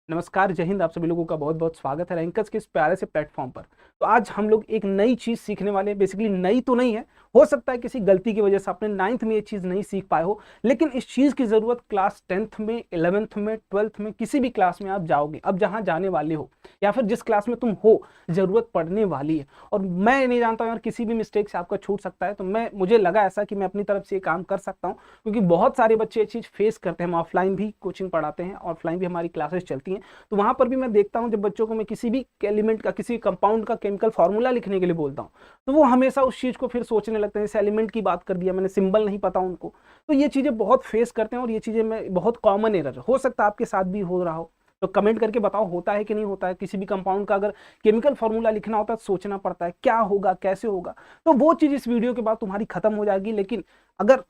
नमस्कार, जय हिंद। आप सभी लोगों का बहुत बहुत स्वागत है रैंकर्स के इस प्यारे से प्लेटफॉर्म पर। तो आज हम लोग एक नई चीज सीखने वाले हैं। बेसिकली नई तो नहीं है, हो सकता है किसी गलती की वजह से आपने 9th में ये चीज नहीं सीख पाए हो, लेकिन इस चीज की जरूरत क्लास 10th में, 11th में, 12th में, किसी भी क्लास में आप जाओगे, अब जहां जाने वाले हो या फिर जिस क्लास में तुम हो, जरूरत पड़ने वाली है। और मैं नहीं जानता हूं यार, किसी भी मिस्टेक से आपका छूट सकता है, तो मुझे लगा ऐसा कि मैं अपनी तरफ से ये काम कर सकता हूँ, क्योंकि बहुत सारे बच्चे ये चीज फेस करते हैं। हम ऑफलाइन भी कोचिंग पढ़ाते हैं, ऑफलाइन भी हमारी क्लासेस चलती हैं, तो वहां पर भी मैं देखता हूं जब बच्चों को मैं किसी भी एलिमेंट का, किसी कंपाउंड का केमिकल फॉर्मूला लिखने के लिए बोलता हूं, तो वो हमेशा उस चीज को फिर सोचने लगते हैं। जैसे एलिमेंट की बात कर दिया मैंने, सिंबल नहीं पता उनको, तो ये चीजें बहुत फेस करते हैं। और ये चीजें मैं बहुत कॉमन एरर हो सकता है आपके साथ भी हो रहा हो, तो कमेंट करके बताओ होता है कि नहीं होता है। किसी भी कंपाउंड का अगर केमिकल फॉर्मूला लिखना होता है तो सोचना पड़ता है क्या होगा, कैसे होगा। तो वो चीज इस वीडियो के बाद तुम्हारी खत्म हो जाएगी। लेकिन अगर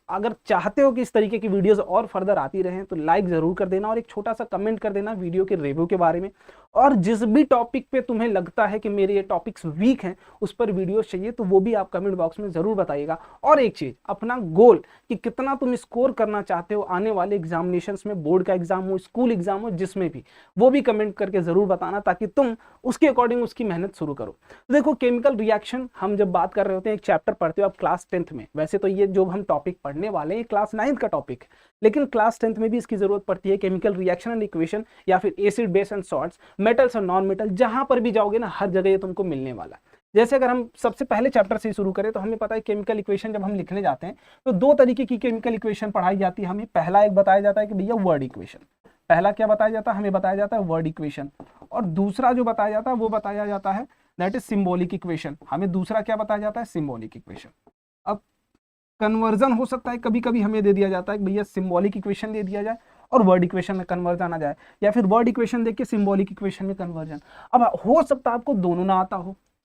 अगर चाहते हो कि इस तरीके की वीडियोस और फर्दर आती रहें, तो लाइक जरूर कर देना और एक छोटा सा कमेंट कर देना वीडियो के रिव्यू के बारे में। और जिस भी टॉपिक पे तुम्हें लगता है कि मेरे ये टॉपिक्स वीक हैं, उस पर वीडियोस चाहिए, तो वो भी आप कमेंट बॉक्स में जरूर बताइएगा। और एक चीज, अपना गोल कि कितना तुम स्कोर करना चाहते हो आने वाले एग्जामिनेशंस में, बोर्ड का एग्जाम हो, स्कूल एग्जाम हो, जिसमें भी, वो भी कमेंट करके जरूर बताना, ताकि तुम उसके अकॉर्डिंग उसकी मेहनत शुरू करो। तो देखो, केमिकल रिएक्शन हम जब बात कर रहे होते हैं, एक चैप्टर पढ़ते हो आप क्लास 10th में। वैसे तो ये जो हम टॉपिक पढ़ने वाले हैं क्लास 9th का टॉपिक है, लेकिन क्लास 10th में भी इसकी जरूरत पड़ती है। केमिकल रिएक्शन एंड इक्वेशन, या फिर acid base and salts, metals और नॉन मेटल, जहां पर भी जाओगे ना, हर जगह ये तुमको मिलने वाला है। जैसे अगर हम सबसे पहले चैप्टर से शुरू करें, तो हमें पता है केमिकल इक्वेशन जब हम लिखने जाते हैं तो दो तरीके की केमिकल इक्वेशन पढ़ाई जाती है हमें। पहला एक बताया जाता है कि भैया वर्ड इक्वेशन। पहला क्या बताया जाता है? हमें बताया जाता है वर्ड इक्वेशन। और दूसरा जो बताया जाता है वो बताया जाता है दैट इज सिंबॉलिक इक्वेशन। हमें दूसरा क्या बताया जाता है? Symbolic equation. अब कन्वर्जन हो सकता है, कभी कभी हमें दे दिया जाता है कि भैया सिंबॉलिक इक्वेशन दे दिया जाए और वर्ड इक्वेशन में कन्वर्जन आ जाए, या फिर वर्ड इक्वेशन देख के सिंबॉलिक इक्वेशन में कन्वर्जन। अब हो सकता है आपको दोनों ना आता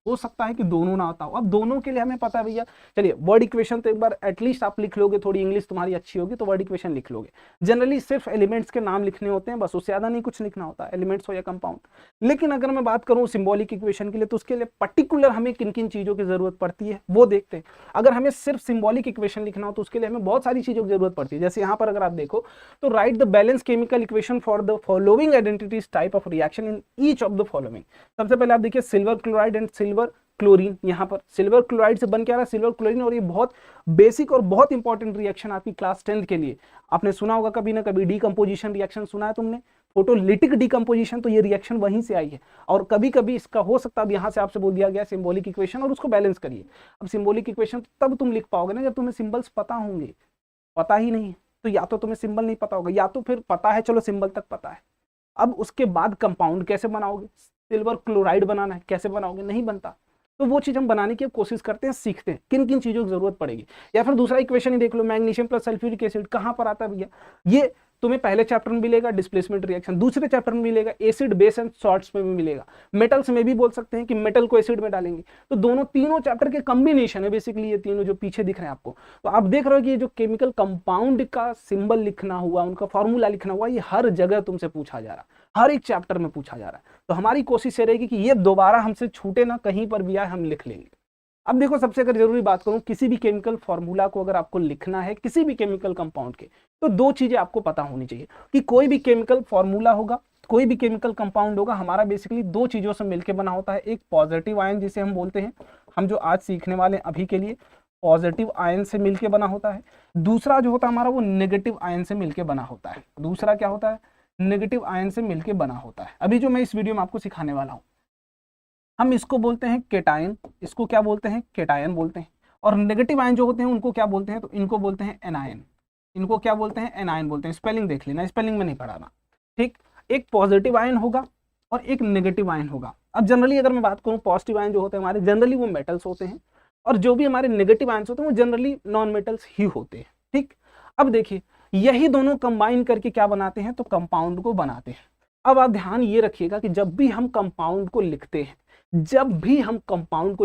हो सकता है कि दोनों ना आता हो। अब दोनों के लिए हमें पता है भैया, चलिए वर्ड इक्वेशन तो एक बार एटलीस्ट आप लिख लोगे, थोड़ी इंग्लिश तुम्हारी अच्छी होगी तो वर्ड इक्वेशन लिख लोगे। जनरली सिर्फ एलिमेंट्स के नाम लिखने होते हैं, बस, उससे ज्यादा नहीं कुछ लिखना होता, एलिमेंट्स हो या कंपाउंड। लेकिन अगर मैं बात करूं सिंबॉलिक इक्वेशन के लिए, तो उसके लिए पर्टिकुलर हमें किन किन चीजों की जरूरत पड़ती है वो देखते हैं। अगर हमें सिर्फ सिंबॉलिक इक्वेशन लिखना हो तो उसके लिए हमें बहुत सारी चीजों की जरूरत पड़ती है। जैसे यहाँ पर अगर आप देखो, तो right the balance chemical equation for the following identities type of reaction in each of the following. सबसे पहले आप देखिए silver chloride and silver chlorine. यहाँ पर सिल्वर क्लोराइड से बन के आ रहा है सिल्वर क्लोरीन, और ये बहुत बेसिक और बहुत इंपॉर्टेंट रिएक्शन आपकी क्लास 10th के लिए। आपने सुना होगा कभी ना कभी डीकंपोजिशन रिएक्शन, सुना है तुमने? फोटोलिटिक डीकंपोजिशन, तो ये रिएक्शन वहीं से आई है। और कभी कभी इसका हो सकता है यहाँ से आपसे बोल दिया गया सिंबॉलिक इक्वेशन और उसको बैलेंस करिए। अब सिंबॉलिक इक्वेशन तब तुम लिख पाओगे ना जब तुम्हें सिंबल्स पता होंगे। पता ही नहीं है तो या तो तुम्हें सिंबल नहीं पता होगा, या तो फिर पता है, चलो सिंबल तक पता है। अब उसके बाद कंपाउंड कैसे बनाओगे? सिल्वर क्लोराइड बनाना है, कैसे बनाओगे? नहीं बनता। तो वो चीज हम बनाने की कोशिश करते हैं, सीखते हैं किन किन चीजों की जरूरत पड़ेगी। या फिर दूसरा इक्वेशन ही देख लो, मैग्नीशियम प्लस सल्फ्यूरिक एसिड, कहां पर आता है भैया? ये तुम्हें पहले चैप्टर में मिलेगा डिस्प्लेसमेंट रिएक्शन, दूसरे चैप्टर में मिलेगा एसिड बेस एंड सॉल्ट्स में भी मिलेगा। मेटल्स में भी बोल सकते हैं कि मेटल को एसिड में डालेंगे। तो दोनों तीनों चैप्टर के कॉम्बिनेशन है बेसिकली ये तीनों जो पीछे दिख रहे हैं आपको। तो आप देख रहे हो कि ये जो केमिकल कंपाउंड का सिंबल लिखना हुआ, उनका फॉर्मूला लिखना हुआ, ये हर जगह तुमसे पूछा जा रहा है, हर एक चैप्टर में पूछा जा रहा है। तो हमारी कोशिश ये रहेगी कि ये दोबारा हमसे छूटे ना, कहीं पर भी आए हम लिख लेंगे। अब देखो, सबसे अगर जरूरी बात करूं, किसी भी केमिकल फॉर्मूला को अगर आपको लिखना है किसी भी केमिकल कंपाउंड के, तो दो चीजें आपको पता होनी चाहिए कि कोई भी केमिकल फॉर्मूला होगा, कोई भी केमिकल कंपाउंड होगा, हमारा बेसिकली दो चीजों से मिलकर बना होता है। एक पॉजिटिव आयन जिसे हम बोलते हैं, हम जो आज सीखने वाले हैं अभी के लिए, पॉजिटिव आयन से मिलकर बना होता है। दूसरा जो होता है हमारा, वो नेगेटिव आयन से मिलकर बना होता है। दूसरा क्या होता है? नेगेटिव आयन से मिलकर बना होता है। अभी जो मैं इस वीडियो में आपको सिखाने वाला हूं, हम इसको बोलते हैं केटायन। इसको क्या बोलते हैं? केटायन बोलते हैं। और नेगेटिव आयन जो होते हैं उनको क्या बोलते हैं? तो इनको बोलते हैं एनायन। इनको क्या बोलते हैं? एनायन बोलते हैं। स्पेलिंग देख लेना, स्पेलिंग में नहीं पढ़ाना, ठीक। एक पॉजिटिव आयन होगा और एक नेगेटिव आयन होगा। अब जनरली अगर मैं बात करूं, पॉजिटिव आयन जो होते हैं हमारे, जनरली वो मेटल्स होते हैं, और जो भी हमारे नेगेटिव आयन्स होते हैं वो जनरली नॉन मेटल्स ही होते हैं, ठीक। अब देखिए, यही दोनों कंबाइन करके क्या बनाते हैं? तो कंपाउंड को बनाते हैं। अब आप ध्यान ये रखिएगा कि जब भी हम कंपाउंड को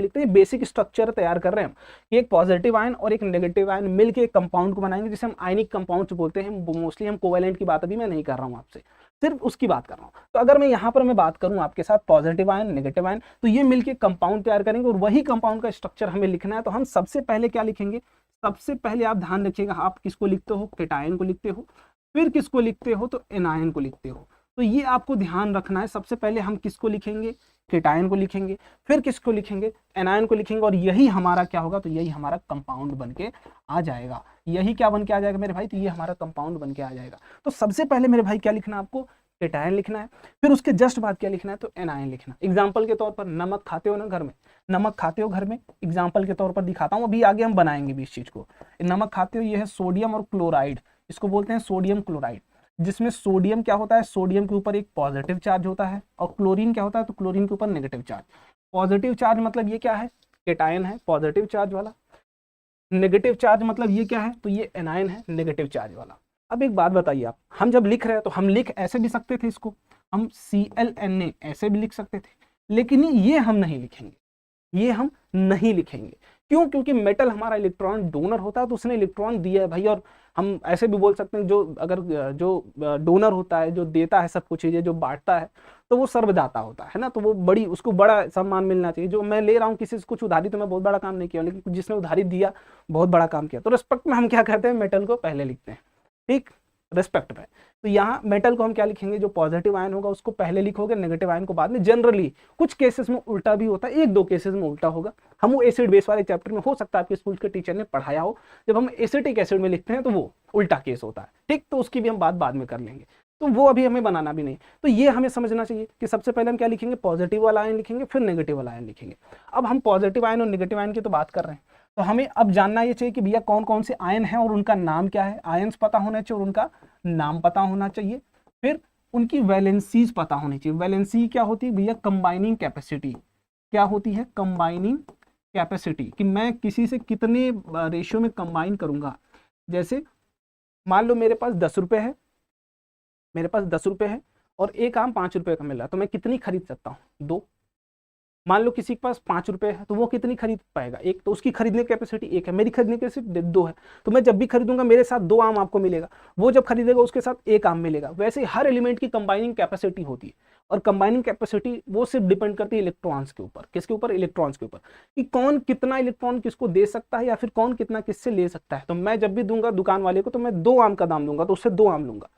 लिखते हैं, बेसिक स्ट्रक्चर तैयार कर रहे हैं हम कि एक पॉजिटिव आयन और एक नेगेटिव आयन मिलके एक कंपाउंड को बनाएंगे जिसे हम आयनिक कंपाउंड्स बोलते हैं। मोस्टली हम कोवेलेंट की बात अभी मैं नहीं कर रहा हूं आपसे, सिर्फ उसकी बात कर रहा हूं। तो अगर मैं यहाँ पर मैं बात करूं आपके साथ पॉजिटिव आयन, नेगेटिव आयन, तो ये मिलके कंपाउंड तैयार करेंगे और वही कंपाउंड का स्ट्रक्चर हमें लिखना है। तो हम सबसे पहले क्या लिखेंगे? सबसे पहले आप ध्यान रखिएगा, आप किसको लिखते हो? केटायन को लिखते हो। फिर किसको लिखते हो? तो एनायन को लिखते हो। तो ये आपको ध्यान रखना है। सबसे पहले हम किसको लिखेंगे, केटायन को लिखेंगे, फिर किसको लिखेंगे, एनायन को लिखेंगे, और यही हमारा क्या होगा, तो यही हमारा कंपाउंड बन के आ जाएगा। यही क्या बन के आ जाएगा मेरे भाई, तो ये हमारा कंपाउंड बन के आ जाएगा। तो सबसे पहले मेरे भाई क्या लिखना है आपको, केटायन लिखना है, फिर उसके जस्ट बाद क्या लिखना है, तो एनायन लिखना। एग्जाम्पल के तौर पर नमक खाते हो ना घर में, नमक खाते हो घर में, एग्जाम्पल के तौर पर दिखाता हूँ, अभी आगे हम बनाएंगे भी इस चीज को। नमक खाते हो, ये है सोडियम और क्लोराइड, इसको बोलते हैं सोडियम क्लोराइड, जिसमें सोडियम क्या होता है, सोडियम के ऊपर एक पॉजिटिव चार्ज होता है, और क्लोरीन क्या होता है, तो क्लोरीन के ऊपर नेगेटिव चार्ज। पॉजिटिव चार्ज मतलब ये क्या है, केटायन है पॉजिटिव चार्ज वाला, नेगेटिव चार्ज मतलब ये क्या है, तो ये एनायन है नेगेटिव चार्ज वाला। अब एक बात बताइए आप, हम जब लिख रहे हैं तो हम लिख ऐसे भी सकते थे इसको, हम ClNa ऐसे भी लिख सकते थे, लेकिन ये हम नहीं लिखेंगे, ये हम नहीं लिखेंगे। क्यों, क्योंकि मेटल हमारा इलेक्ट्रॉन डोनर होता है, तो उसने इलेक्ट्रॉन दिया है भाई। और हम ऐसे भी बोल सकते हैं, जो अगर जो डोनर होता है, जो देता है सब कुछ चीजें, जो बांटता है, तो वो सर्वदाता होता है ना, तो वो बड़ी, उसको बड़ा सम्मान मिलना चाहिए। जो मैं ले रहा हूँ किसी से कुछ उधारी, तो मैं बहुत बड़ा काम नहीं किया, लेकिन जिसने उधारी दिया बहुत बड़ा काम किया। तो रिस्पेक्ट में हम क्या कहते हैं, मेटल को पहले लिखते हैं, ठीक, रिस्पेक्ट में। तो यहाँ मेटल को हम क्या लिखेंगे, जो पॉजिटिव आयन होगा उसको पहले लिखोगे, नेगेटिव आयन को बाद में। जनरली कुछ केसेस में उल्टा भी होता है, एक दो केसेस में उल्टा होगा। हम वो एसिड बेस वाले चैप्टर में, हो सकता है आपके स्कूल के टीचर ने पढ़ाया हो, जब हम एसिटिक एसिड में लिखते हैं तो वो उल्टा केस होता है, ठीक। तो उसकी भी हम बात बाद में कर लेंगे, तो वो अभी हमें बनाना भी नहीं। तो ये हमें समझना चाहिए कि सबसे पहले हम क्या लिखेंगे, पॉजिटिव वाला आयन लिखेंगे, फिर नेगेटिव वाला आयन लिखेंगे। अब हम पॉजिटिव आयन और नेगेटिव आयन की तो बात कर रहे हैं, तो हमें अब जानना ये चाहिए कि भैया कौन कौन से आयन हैं और उनका नाम क्या है। आयन्स पता होना चाहिए और उनका नाम पता होना चाहिए, फिर उनकी वैलेंसीज पता होनी चाहिए। वैलेंसी क्या होती है भैया, कंबाइनिंग कैपेसिटी। क्या होती है, कंबाइनिंग कैपेसिटी, कि मैं किसी से कितने रेशियो में कंबाइन करूंगा। जैसे मान लो मेरे पास 10 रुपए है, मेरे पास 10 रुपए है और एक आम 5 रुपए का मिल रहा है, तो मैं कितनी खरीद सकता हूँ, 2। मान लो किसी के पास 5 रुपए है, तो वो कितनी खरीद पाएगा, एक, तो उसकी खरीदने की कैपेसिटी 1 है, मेरी खरीदने की कैपेसिटी 2 है। तो मैं जब भी खरीदूंगा मेरे साथ 2 आम आपको मिलेगा, वो जब खरीदेगा उसके साथ 1 आम मिलेगा। वैसे हर एलिमेंट की कंबाइनिंग कैपेसिटी होती है, और कंबाइनिंग कैपेसिटी वो सिर्फ डिपेंड करती है इलेक्ट्रॉन्स के ऊपर। किसके ऊपर, इलेक्ट्रॉन्स के ऊपर, कि कौन कितना इलेक्ट्रॉन किसको दे सकता है, या फिर कौन कितना किससे ले सकता है। तो मैं जब भी दूंगा दुकान वाले को, तो मैं 2 आम का दाम दूंगा, तो उससे 2 आम लूंगा।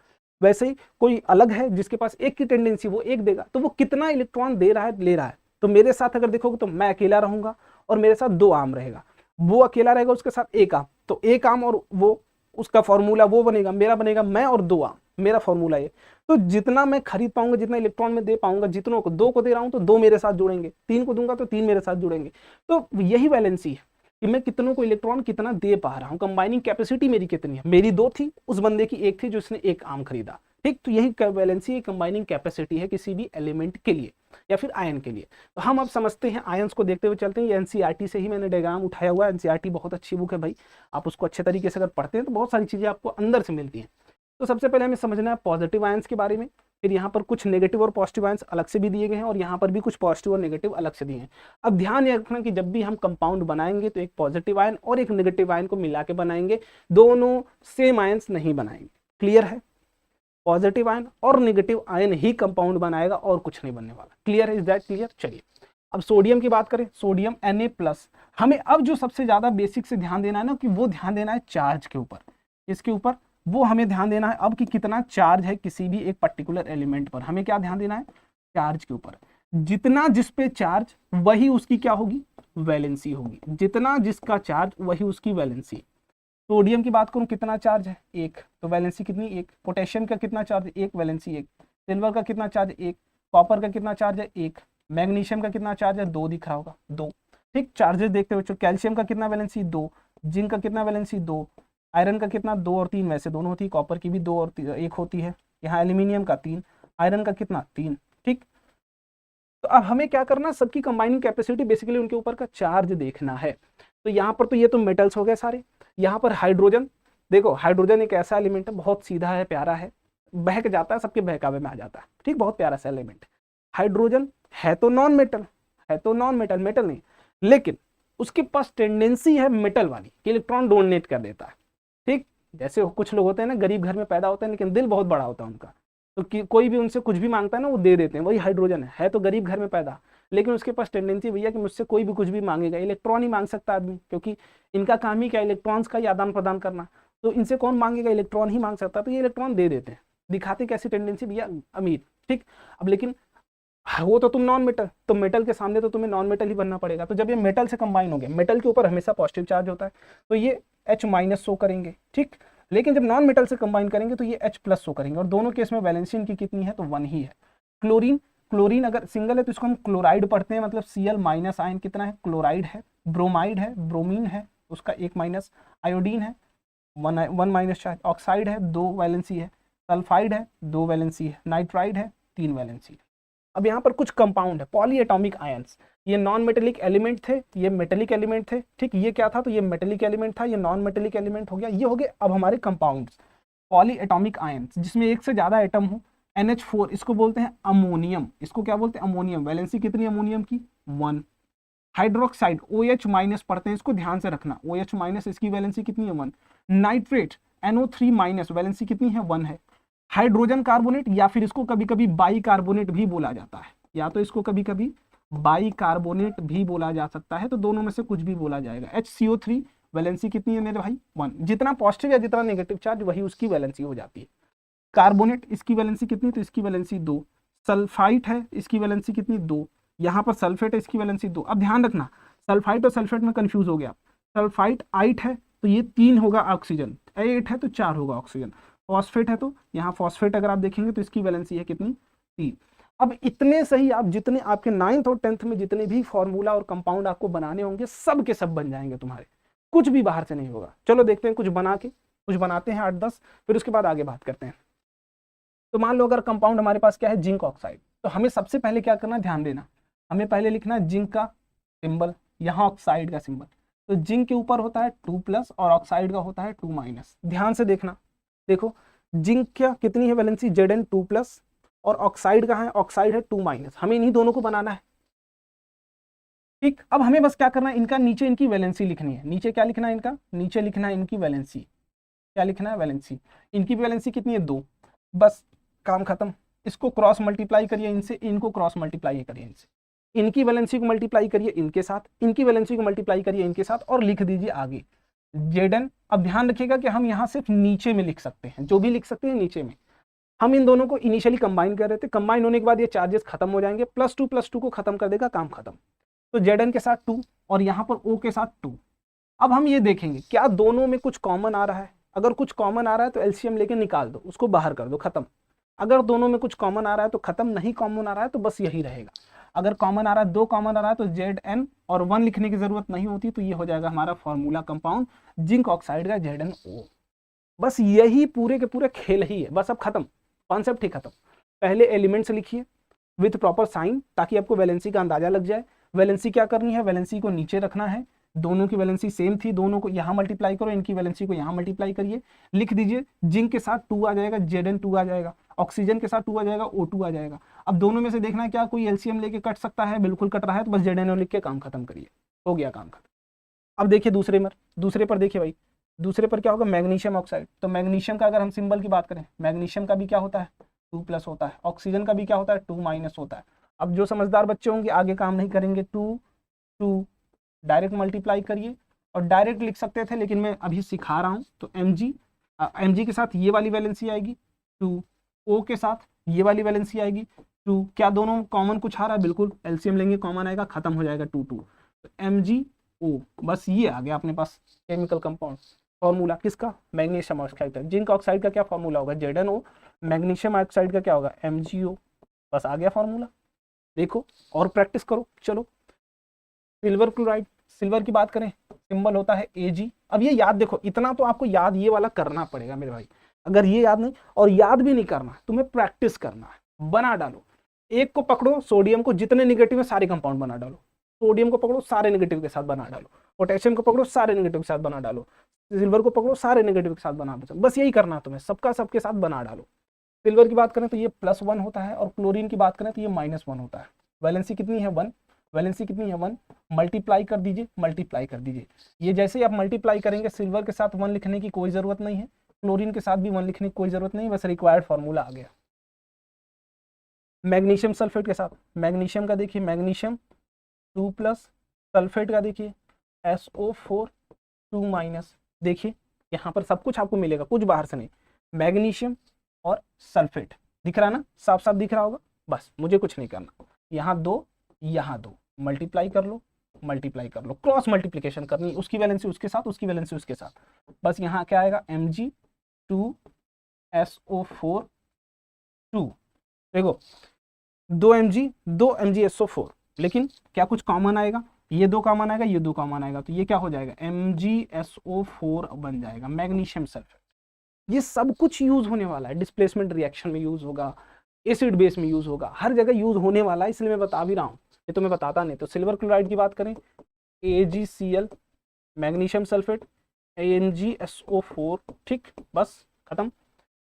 वैसे ही कोई अलग है जिसके पास 1 की टेंडेंसी, वो 1 देगा, तो वो कितना इलेक्ट्रॉन दे रहा है, ले रहा है। तो मेरे साथ अगर देखोगे तो मैं अकेला रहूंगा और मेरे साथ 2 आम रहेगा, वो अकेला रहेगा उसके साथ 1 आम, तो 1 आम और वो उसका फॉर्मूला वो बनेगा, मेरा बनेगा मैं और 2 आम, मेरा फॉर्मूला ये। तो जितना मैं खरीद पाऊंगा, जितना इलेक्ट्रॉन में दे पाऊंगा, जितनों को 2 को दे रहा हूं तो 2 मेरे साथ जुड़ेंगे, 3 को दूंगा तो 3 मेरे साथ जुड़ेंगे। तो यही वैलेंसी है कि मैं कितनों को इलेक्ट्रॉन कितना दे पा रहा हूं। कंबाइनिंग कैपेसिटी मेरी कितनी है, मेरी 2 थी, उस बंदे की 1 थी जो उसने 1 आम खरीदा, ठीक। तो यही वैलेंसी कंबाइनिंग कैपेसिटी है किसी भी एलिमेंट के लिए या फिर आयन के लिए। तो हम अब समझते हैं, आयंस को देखते हुए चलते हैं। ये एनसीईआरटी से ही मैंने डायग्राम उठाया हुआ है। एनसीईआरटी बहुत अच्छी बुक है भाई, आप उसको अच्छे तरीके से अगर पढ़ते हैं तो बहुत सारी चीजें आपको अंदर से मिलती हैं। तो सबसे पहले हमें समझना है पॉजिटिव आयंस के बारे में, फिर यहाँ पर कुछ नेगेटिव और पॉजिटिव आयंस अलग से भी दिए गए हैं, और यहाँ पर भी कुछ पॉजिटिव और नेगेटिव अलग से दिए हैं। अब ध्यान ये रखना कि जब भी हम कंपाउंड बनाएंगे तो एक पॉजिटिव आयन और एक नेगेटिव आयन को मिला के बनाएंगे, दोनों सेम आयंस नहीं बनाएंगे। क्लियर है, पॉजिटिव आयन और नेगेटिव आयन ही कंपाउंड बनाएगा और कुछ नहीं बनने वाला। क्लियर है, इज दैट क्लियर। चलिए अब सोडियम की बात करें, सोडियम Na+। हमें अब जो सबसे ज्यादा बेसिक से ध्यान देना है ना, कि वो ध्यान देना है चार्ज के ऊपर। इसके ऊपर वो हमें ध्यान देना है अब कि कितना चार्ज है किसी भी एक पर्टिकुलर एलिमेंट पर। हमें क्या ध्यान देना है, चार्ज के ऊपर। जितना जिस पे चार्ज वही उसकी क्या होगी, वैलेंसी होगी। जितना जिसका चार्ज वही उसकी वैलेंसी। सोडियम की बात करूं, कितना चार्ज है, 1, तो वैलेंसी कितनी, 1। पोटेशियम का कितना चार्ज है, 1, वैलेंसी 1। सिल्वर का कितना चार्ज है, 1। कॉपर का कितना चार्ज है, 1। मैग्नीशियम का कितना चार्ज है, 2 दिख रहा होगा, 2, ठीक। चार्जेस देखते हुए कैल्शियम का कितना वैलेंसी, 2। जिंक का कितना वैलेंसी, 2। आयरन का कितना, 2 और 3 वैसे दोनों होती है, कॉपर की भी 2 और 1 होती है। यहाँ एल्यूमिनियम का 3, आयरन का कितना, 3, ठीक। तो अब हमें क्या करना, सबकी कंबाइनिंग कैपेसिटी, बेसिकली उनके ऊपर का चार्ज देखना है। तो यहाँ पर तो ये तो मेटल्स हो गए सारे। यहाँ पर हाइड्रोजन, देखो हाइड्रोजन एक ऐसा एलिमेंट है, बहुत सीधा है, प्यारा है, बहक जाता है, सबके बहकावे में आ जाता है, ठीक। बहुत प्यारा सा एलिमेंट हाइड्रोजन है, तो नॉन मेटल है, तो नॉन मेटल, मेटल नहीं, लेकिन उसके पास टेंडेंसी है मेटल वाली कि इलेक्ट्रॉन डोनेट कर देता है, ठीक। जैसे कुछ लोग होते हैं ना, गरीब घर में पैदा होते हैं लेकिन दिल बहुत बड़ा होता है उनका, तो कोई भी उनसे कुछ भी मांगता है ना वो दे देते हैं। वही हाइड्रोजन है तो गरीब घर में पैदा, लेकिन उसके पास टेंडेंसी भैया कि मुझसे कोई भी कुछ भी मांगेगा। इलेक्ट्रॉन ही मांग सकता आदमी, क्योंकि इनका काम ही क्या, इलेक्ट्रॉन्स का आदान प्रदान करना। तो इनसे कौन मांगेगा, इलेक्ट्रॉन ही मांग सकता है, तो ये इलेक्ट्रॉन दे देते हैं। दिखाते कैसी टेंडेंसी भैया, अमीर, ठीक। अब लेकिन वो तो तुम नॉन मेटल, तो मेटल के सामने तो तुम्हें नॉन मेटल ही बनना पड़ेगा। तो जब ये मेटल से कंबाइन हो गया, मेटल के ऊपर हमेशा पॉजिटिव चार्ज होता है, तो ये H- शो करेंगे, ठीक। लेकिन जब नॉन मेटल से कंबाइन करेंगे तो ये H+ शो करेंगे, और दोनों केस में वैलेंसी इनकी कितनी है, तो 1 ही है। क्लोरीन, क्लोरीन अगर सिंगल है तो इसको हम क्लोराइड पढ़ते हैं, मतलब Cl- आयन कितना है, क्लोराइड है। ब्रोमाइड है, ब्रोमीन है, उसका 1-। आयोडीन है, 1 चार्ज। ऑक्साइड है, 2 वैलेंसी है। सल्फाइड है, 2 वैलेंसी है। नाइट्राइड है, 3 वैलेंसी है। अब यहाँ पर कुछ कंपाउंड है, पॉलीएटॉमिक आयंस। ये नॉन मेटेलिक एलिमेंट थे, ये मेटेलिक एलिमेंट थे, ठीक। ये क्या था, तो ये मेटेलिक एलिमेंट था, ये नॉन मेटेलिक एलिमेंट हो गया। ये हो गए अब हमारे कंपाउंड्स, पॉलीएटॉमिक आयंस, जिसमें एक से ज्यादा एटम हो। NH4 इसको बोलते हैं अमोनियम, इसको क्या बोलते हैं, अमोनियम। वैलेंसी कितनी अमोनियम की, 1। हाइड्रोक्साइड OH- पढ़ते हैं, इसको ध्यान से रखना, OH-, इसकी वैलेंसी कितनी है, 1। नाइट्रेट NO3- वैलेंसी कितनी है, 1 है। हाइड्रोजन कार्बोनेट, या फिर इसको कभी कभी बाई कार्बोनेट भी बोला जाता है, या तो इसको कभी कभी बाई कार्बोनेट भी बोला जा सकता है, तो दोनों में से कुछ भी बोला जाएगा। HCO3 वैलेंसी कितनी है मेरे भाई, 1। जितना पॉजिटिव या जितना नेगेटिव चार्ज वही उसकी वैलेंसी हो जाती है। कार्बोनेट, इसकी वैलेंसी कितनी, तो इसकी वैलेंसी 2। सल्फाइट है, इसकी वैलेंसी कितनी, 2। यहाँ पर सल्फेट है, इसकी वैलेंसी 2। अब ध्यान रखना, सल्फाइट और सल्फेट में कंफ्यूज हो गया। सल्फाइट 8 है तो ये 3 होगा ऑक्सीजन, 8 है तो 4 होगा ऑक्सीजन। फॉस्फेट है तो यहाँ फॉस्फेट अगर आप देखेंगे तो इसकी वैलेंसी है कितनी, 3। अब इतने सही आप जितने आपके 9th और 10th में जितने भी फॉर्मूला और कंपाउंड आपको बनाने होंगे, सब के सब बन जाएंगे तुम्हारे, कुछ भी बाहर से नहीं होगा। चलो देखते हैं कुछ बना के, कुछ बनाते हैं 8-10, फिर उसके बाद आगे बात करते हैं। तो मान लो अगर कंपाउंड हमारे पास क्या है, जिंक ऑक्साइड, तो हमें सबसे पहले क्या करना, ध्यान देना, हमें पहले लिखना है जिंक का सिंबल, यहाँ ऑक्साइड का सिंबल। तो जिंक के ऊपर होता है 2+ और ऑक्साइड का होता है 2-। ध्यान से देखना, देखो जिंक क्या कितनी है वैलेंसी, Zn 2+, और ऑक्साइड का है, ऑक्साइड है 2-। हमें इन्हीं दोनों को बनाना है, ठीक। अब हमें बस क्या करना है, इनका नीचे इनकी वैलेंसी लिखनी है। नीचे क्या लिखना है इनका, नीचे लिखना है इनकी वैलेंसी, क्या लिखना है, वैलेंसी। इनकी वैलेंसी कितनी है, 2। बस काम खत्म। इसको क्रॉस मल्टीप्लाई करिए इनसे, इनको क्रॉस मल्टीप्लाई करिए इनसे, इनकी वैलेंसी को मल्टीप्लाई करिए इनके साथ, इनकी वैलेंसी को मल्टीप्लाई करिए इनके साथ, और लिख दीजिए आगे Zn। अब ध्यान रखिएगा कि हम यहाँ सिर्फ नीचे में लिख सकते हैं, जो भी लिख सकते हैं नीचे में। हम इन दोनों को इनिशियली कंबाइन कर रहे थे, कंबाइन होने के बाद ये चार्जेस खत्म हो जाएंगे, +2 को खत्म कर देगा, काम खत्म। तो Zn के साथ 2 और यहाँ पर O के साथ 2। अब हम ये देखेंगे क्या दोनों में कुछ कॉमन आ रहा है। अगर कुछ कॉमन आ रहा है तो एलसीएम लेके निकाल दो, उसको बाहर कर दो, खत्म। अगर दोनों में कुछ कॉमन आ रहा है तो खत्म, नहीं कॉमन आ रहा है तो बस यही रहेगा। अगर कॉमन आ रहा है, 2 कॉमन आ रहा है, तो Zn और 1 लिखने की जरूरत नहीं होती, तो ये हो जाएगा हमारा फॉर्मूला कंपाउंड जिंक ऑक्साइड का ZnO। बस यही पूरे के पूरे खेल ही है, बस अब खत्म, कॉन्सेप्ट ही खत्म। पहले एलिमेंट्स लिखिए विथ प्रॉपर साइन, ताकि आपको वैलेंसी का अंदाजा लग जाए। वैलेंसी क्या करनी है, वैलेंसी को नीचे रखना है, दोनों की वैलेंसी सेम थी, दोनों को यहाँ मल्टीप्लाई करो, इनकी वैलेंसी को यहाँ मल्टीप्लाई करिए, लिख दीजिए जिंक के साथ 2 आ जाएगा, Zn 2 आ जाएगा, ऑक्सीजन के साथ 2 आ जाएगा, O2 आ जाएगा। अब दोनों में से देखना है क्या कोई एलसीएम लेके कट सकता है, बिल्कुल कट रहा है, तो बस Zn लिख के काम खत्म करिए, हो गया काम खत्म। अब देखिए दूसरे पर देखिए भाई, दूसरे पर क्या होगा, मैग्नीशियम ऑक्साइड। तो मैग्नीशियम का अगर हम सिंबल की बात करें, मैग्नीशियम का भी क्या होता है, 2+ होता है। ऑक्सीजन का भी क्या होता है, 2- होता है। अब जो समझदार बच्चे होंगे आगे काम नहीं करेंगे, 2 डायरेक्ट मल्टीप्लाई करिए, और डायरेक्ट लिख सकते थे, लेकिन मैं अभी सिखा रहा हूं। तो Mg के साथ ये वाली वैलेंसी आएगी 2, O के साथ ये वाली वैलेंसी आएगी 2। क्या दोनों कॉमन कुछ आ रहा है, बिल्कुल, एलसीएम लेंगे कॉमन आएगा, खत्म हो जाएगा 2 2। तो MgO, बस ये आ गया अपने पास केमिकल कंपाउंड। फॉर्मूला किसका, मैग्नीशियम ऑक्साइड का। जिंक ऑक्साइड का क्या फॉर्मूला होगा, ZnO। मैग्नीशियम ऑक्साइड का क्या होगा, MgO। बस आ गया फॉर्मूला, देखो और प्रैक्टिस करो। चलो सिल्वर क्लोराइड, सिल्वर की बात करें, सिंबल होता है Ag। अब ये याद देखो, इतना तो आपको याद ये वाला करना पड़ेगा मेरे भाई। अगर ये याद नहीं, और याद भी नहीं करना, तुम्हें प्रैक्टिस करना है, बना डालो। एक को पकड़ो, सोडियम को, जितने निगेटिव है सारे कंपाउंड बना डालो। सोडियम को पकड़ो, सारे नेगेटिव के साथ बना डालो। पोटेशियम को पकड़ो, सारे नेगेटिव के साथ बना डालो। सिल्वर को पकड़ो, सारे नेगेटिव के साथ बना दो। बस यही करना है तुम्हें, सबका सबके साथ बना डालो। सिल्वर की बात करें तो ये +1 होता है, और क्लोरीन की बात करें तो ये -1 होता है। वैलेंसी कितनी है, 1। वैलेंसी कितनी है, 1। मल्टीप्लाई कर दीजिए, मल्टीप्लाई कर दीजिए। ये जैसे ही आप मल्टीप्लाई करेंगे, सिल्वर के साथ 1 लिखने की कोई जरूरत नहीं है, क्लोरीन के साथ भी 1 लिखने की कोई जरूरत नहीं, बस रिक्वायर्ड फॉर्मूला आ गया। मैग्नीशियम सल्फेट के साथ, मैग्नीशियम का देखिए, मैग्नीशियम 2+, सल्फेट का देखिए SO4 2-। देखिए यहाँ पर सब कुछ आपको मिलेगा, कुछ बाहर से नहीं। मैग्नीशियम और सल्फेट। दिख रहा है ना, साफ साफ दिख रहा होगा। बस मुझे कुछ नहीं करना, यहाँ 2 यहाँ 2 मल्टीप्लाई कर लो, मल्टीप्लाई कर लो, क्रॉस मल्टीप्लिकेशन करनी, उसकी वैलेंसी उसके साथ, उसकी वैलेंसी उसके साथ। बस यहाँ क्या आएगा, Mg2SO4 2। देखो 2 MgSO4, लेकिन क्या कुछ कॉमन आएगा, ये 2 कॉमन आएगा, ये 2 कॉमन आएगा, तो ये क्या हो जाएगा, MgSO4 बन जाएगा, मैग्नीशियम सल्फेट। ये सब कुछ यूज होने वाला है, डिस्प्लेसमेंट रिएक्शन में यूज होगा, एसिड बेस में यूज होगा, हर जगह यूज होने वाला है, इसलिए मैं बता भी रहा हूँ, ये तो मैं बताता नहीं। तो सिल्वर क्लोराइड की बात करें, AgCl मैग्नीशियम सल्फेट, AnGSO4, ठीक, बस खत्म।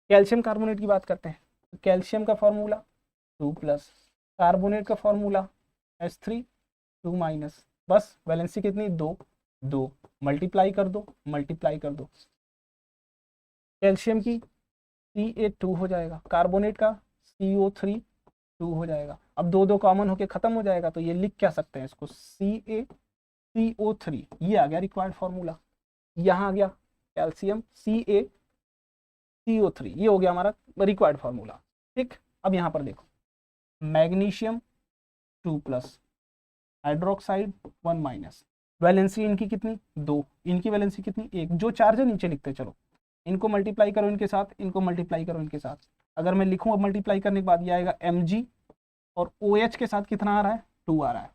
कैल्शियम कार्बोनेट की बात करते हैं, कैल्शियम का फॉर्मूला 2+, कार्बोनेट का फॉर्मूला H3 2-, बस वैलेंसी कितनी, 2 2, मल्टीप्लाई कर दो, मल्टीप्लाई कर दो। कैल्शियम की Ca2 हो जाएगा, कार्बोनेट का CO3 2 हो जाएगा। अब 2 2 कॉमन होके खत्म हो जाएगा, तो ये लिख क्या सकते हैं इसको, CaCO3, ये आ गया रिक्वायर्ड फॉर्मूला। यहाँ आ गया कैल्शियम CaCO3, ये हो गया हमारा रिक्वायर्ड फॉर्मूला, ठीक। अब यहाँ पर देखो, मैग्नीशियम 2+, हाइड्रोक्साइड 1-, वैलेंसी इनकी कितनी, 2, इनकी वैलेंसी कितनी, 1। जो चार्ज है नीचे लिखते चलो, इनको मल्टीप्लाई करो इनके साथ, इनको मल्टीप्लाई करो इनके साथ। अगर मैं लिखूँ अब मल्टीप्लाई करने के बाद ये आएगा Mg, और OH के साथ कितना आ रहा है, 2 आ रहा है।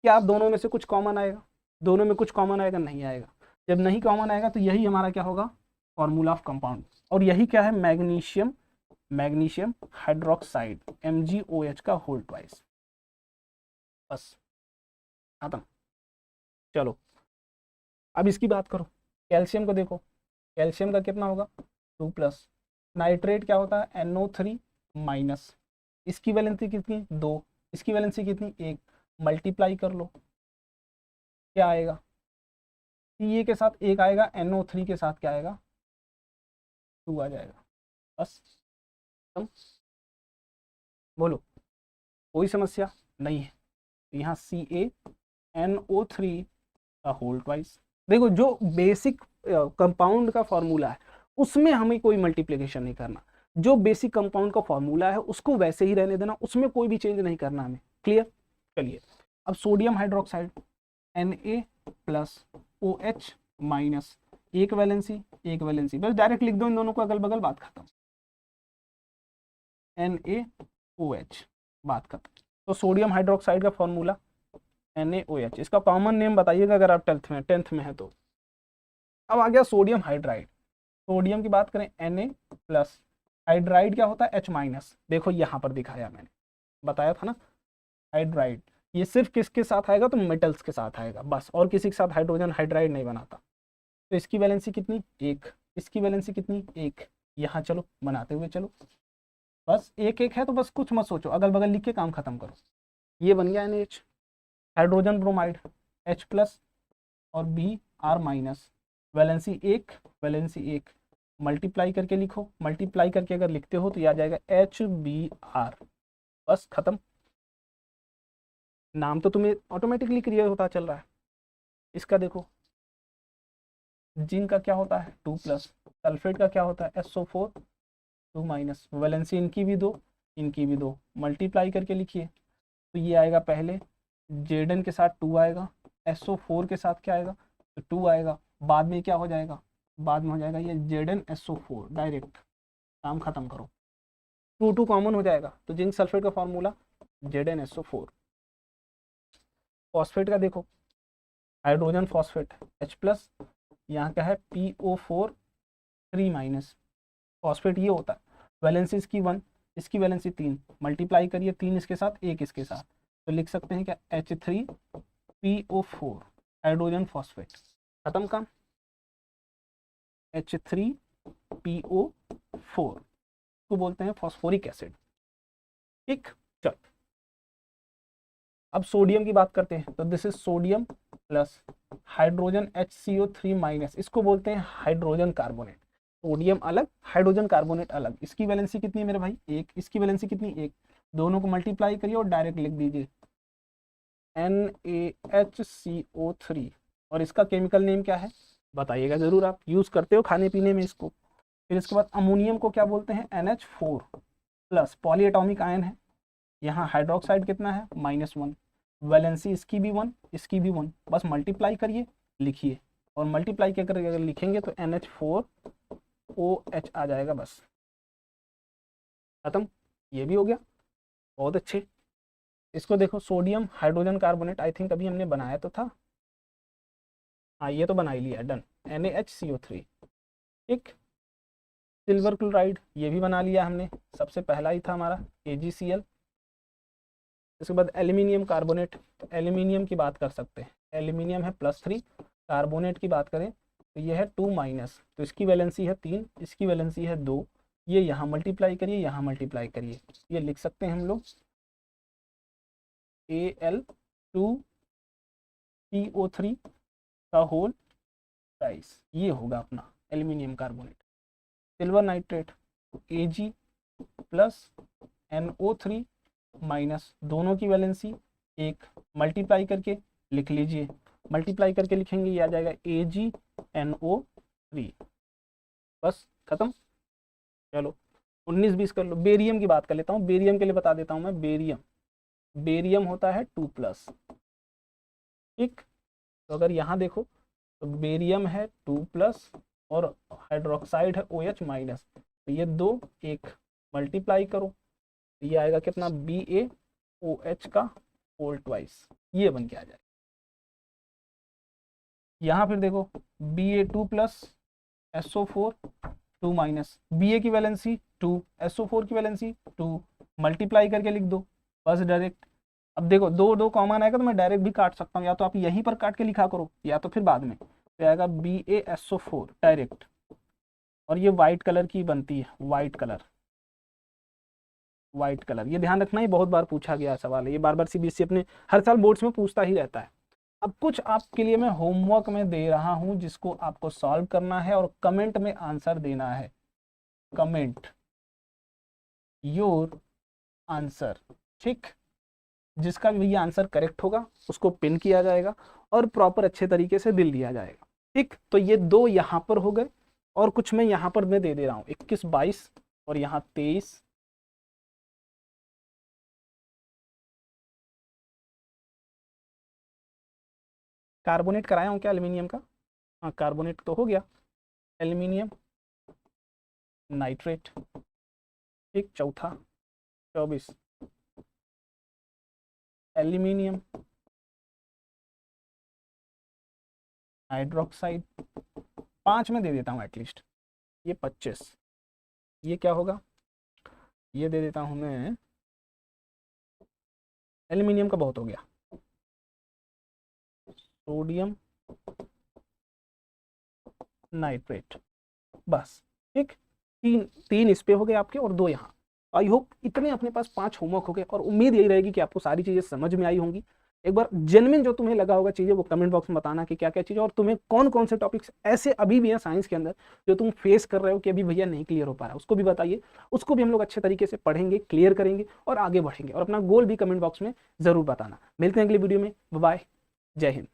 क्या आप दोनों में से कुछ कॉमन आएगा, दोनों में कुछ कॉमन आएगा, नहीं आएगा। जब नहीं कॉमन आएगा तो यही हमारा क्या होगा, फॉर्मूला ऑफ कंपाउंड, और यही क्या है, मैग्नीशियम हाइड्रोक्साइड MgOH का होल ट्वाइस, बस खत्म। चलो अब इसकी बात करो, कैल्शियम को देखो, कैल्शियम का कितना होगा, 2+, नाइट्रेट क्या होता है, NO3-, इसकी वैलेंसी कितनी, 2, इसकी वैलेंसी कितनी, 1, मल्टीप्लाई कर लो, क्या आएगा, Ca के साथ 1 आएगा, NO3 के साथ क्या आएगा, 2 आ जाएगा, बस बोलो कोई समस्या नहीं है। यहाँ CaNO3 का होल ट्वाइस। देखो जो बेसिक कंपाउंड का फॉर्मूला है उसमें हमें कोई मल्टीप्लिकेशन नहीं करना, जो बेसिक कंपाउंड का फॉर्मूला है उसको वैसे ही रहने देना, उसमें कोई भी चेंज नहीं करना हमें, क्लियर। चलिए अब सोडियम हाइड्रोक्साइड Na+OH-, एक वैलेंसी, बस डायरेक्ट लिख दो इन दोनों को अगल बगल, बात खत्म। NaOH, बात खत्म। तो सोडियम हाइड्रोक्साइड का फॉर्मूला NaOH, इसका कॉमन नेम बताइएगा अगर आप 10th में है तो। अब आ गया सोडियम हाइड्राइड, सोडियम की बात करें Na+, हाइड्राइड क्या होता है, H-। देखो यहाँ पर दिखाया मैंने, बताया था ना, हाइड्राइड ये सिर्फ किसके साथ आएगा, तो मेटल्स के साथ आएगा बस, और किसी के साथ हाइड्रोजन हाइड्राइड नहीं बनाता। तो इसकी वैलेंसी कितनी, 1, इसकी वैलेंसी कितनी, 1। यहाँ चलो बनाते हुए चलो, बस 1 1 है तो बस कुछ मत सोचो, अगल बगल लिख के काम खत्म करो। ये बन गया NH, हाइड्रोजन ब्रोमाइड H+ और Br-, वैलेंसी 1, मल्टीप्लाई करके लिखो, मल्टीप्लाई करके अगर लिखते हो तो ये आ जाएगा HBr, बस खत्म। नाम तो तुम्हें ऑटोमेटिकली क्लियर होता चल रहा है। इसका देखो, जिंक का क्या होता है, 2+, सल्फेट का क्या होता है, SO4 2-, वैलेंसी इनकी भी 2, इनकी भी 2, मल्टीप्लाई करके लिखिए तो ये आएगा, पहले Zn के साथ 2 आएगा, SO4 के साथ क्या आएगा, तो 2 आएगा, बाद में क्या हो जाएगा, बाद में हो जाएगा ये ZnSO4, डायरेक्ट काम खत्म करो, 2 2 कॉमन हो जाएगा, तो जिंक सल्फेट का फॉर्मूला ZnSO4। फॉस्फेट का देखो, हाइड्रोजन फॉस्फेट H+, यहाँ क्या है PO4 3-, फॉस्फेट ये होता है, वैलेंसी इसकी 1, इसकी वैलेंसी 3, मल्टीप्लाई करिए 3 इसके साथ 1 इसके साथ, तो लिख सकते हैं क्या, H3PO4, हाइड्रोजन फॉस्फेट, खत्म काम। H3PO4 को बोलते हैं फॉस्फोरिक एसिड, ठीक। चल अब सोडियम की बात करते हैं, तो this is sodium plus hydrogen HCO3-, इसको बोलते हैं हाइड्रोजन कार्बोनेट। सोडियम अलग, हाइड्रोजन कार्बोनेट अलग, इसकी वैलेंसी कितनी है मेरे भाई, 1, इसकी वैलेंसी कितनी, 1, दोनों को मल्टीप्लाई करिए और डायरेक्ट लिख दीजिए NaHCO3, और इसका केमिकल नेम क्या है बताइएगा जरूर, आप यूज करते हो खाने पीने में इसको, फिर इसके बाद अमोनियम को क्या बोलते हैं, NH4 plus, poly atomic ion है। यहाँ हाइड्रोक्साइड कितना है, -1, वैलेंसी इसकी भी 1, इसकी भी 1, बस मल्टीप्लाई करिए लिखिए, और मल्टीप्लाई क्या करके अगर लिखेंगे तो NH4OH आ जाएगा, बस खत्म। ये भी हो गया, बहुत अच्छे। इसको देखो, sodium hydrogen carbonate, I think अभी हमने बनाया तो था, हाँ ये तो बना ही लिया, डन, NaHCO3, ठीक। सिल्वर क्लोराइड ये भी बना लिया हमने, सबसे पहला ही था हमारा AgCl। इसके बाद एल्यूमिनियम कार्बोनेट, तो एल्यूमिनियम की बात कर सकते हैं, एल्यूमिनियम है +3, कार्बोनेट की बात करें तो ये है 2-, तो इसकी वैलेंसी है 3, इसकी वैलेंसी है 2, ये यहाँ मल्टीप्लाई करिए, यहाँ मल्टीप्लाई करिए, ये लिख सकते हैं हम लोग Al2CO3 का होल राइस, ये होगा अपना aluminium carbonate. Silver nitrate Ag + NO3 minus, दोनों की वैलेंसी 1, मल्टीप्लाई करके लिख लीजिए, मल्टीप्लाई करके लिखेंगे ये आ जाएगा AgNO3, बस खत्म। चलो 19-20 कर लो। बेरियम की बात कर लेता हूँ, बेरियम के लिए बता देता हूँ मैं, बेरियम होता है 2+, ठीक। तो अगर यहाँ देखो तो बेरियम है 2+ और हाइड्रोक्साइड है OH-, तो ये 2, 1 मल्टीप्लाई करो, ये आएगा कितना, BaOH का होल ट्वाइस, ये बन के आ जाएगा। यहाँ फिर देखो Ba2+ SO4 2-, Ba की वैलेंसी 2, SO4 की वैलेंसी 2, मल्टीप्लाई करके लिख दो बस डायरेक्ट। अब देखो 2 कॉमन आएगा तो मैं डायरेक्ट भी काट सकता हूँ, या तो आप यहीं पर काट के लिखा करो या तो फिर बाद में, तो आएगा BaSO4 डायरेक्ट, और ये वाइट कलर की बनती है, वाइट कलर, ये ध्यान रखना, ही बहुत बार पूछा गया सवाल है, ये बार बार CBSE अपने हर साल बोर्ड्स में पूछता ही रहता है। अब कुछ आपके लिए मैं होमवर्क में दे रहा हूं जिसको आपको सॉल्व करना है और कमेंट में आंसर देना है, कमेंट योर आंसर, ठीक। जिसका भी ये आंसर करेक्ट होगा उसको पिन किया जाएगा और प्रॉपर अच्छे तरीके से दिल दिया जाएगा, ठीक। तो ये 2 यहाँ पर हो गए, और कुछ मैं यहाँ पर मैं दे दे रहा हूँ, 21, 22 और यहाँ 23, कार्बोनेट कराया हूँ क्या एल्यूमिनियम का, हाँ कार्बोनेट तो हो गया, एल्यूमिनियम नाइट्रेट, ठीक। चौथा 24 एल्यूमिनियम हाइड्रोक्साइड, 5 में दे देता हूँ एटलीस्ट, ये 25, ये क्या होगा, ये दे देता हूँ मैं, एल्यूमिनियम का बहुत हो गया, सोडियम नाइट्रेट, बस, ठीक। 3 इस पे हो गए आपके और 2 यहाँ। आई होप इतने अपने पास 5 होमवर्क हो गए, और उम्मीद यही रहेगी कि आपको सारी चीज़ें समझ में आई होंगी। एक बार जेन्युइन जो तुम्हें लगा होगा चीज़ें वो कमेंट बॉक्स में बताना कि क्या क्या चीज़ें, और तुम्हें कौन कौन से टॉपिक्स ऐसे अभी भी हैं साइंस के अंदर जो तुम फेस कर रहे हो कि अभी भैया नहीं क्लियर हो पा रहा है, उसको भी बताइए, उसको भी हम लोग अच्छे तरीके से पढ़ेंगे, क्लियर करेंगे और आगे बढ़ेंगे, और अपना गोल भी कमेंट बॉक्स में ज़रूर बताना। मिलते हैं अगली वीडियो में, बाय, जय हिंद।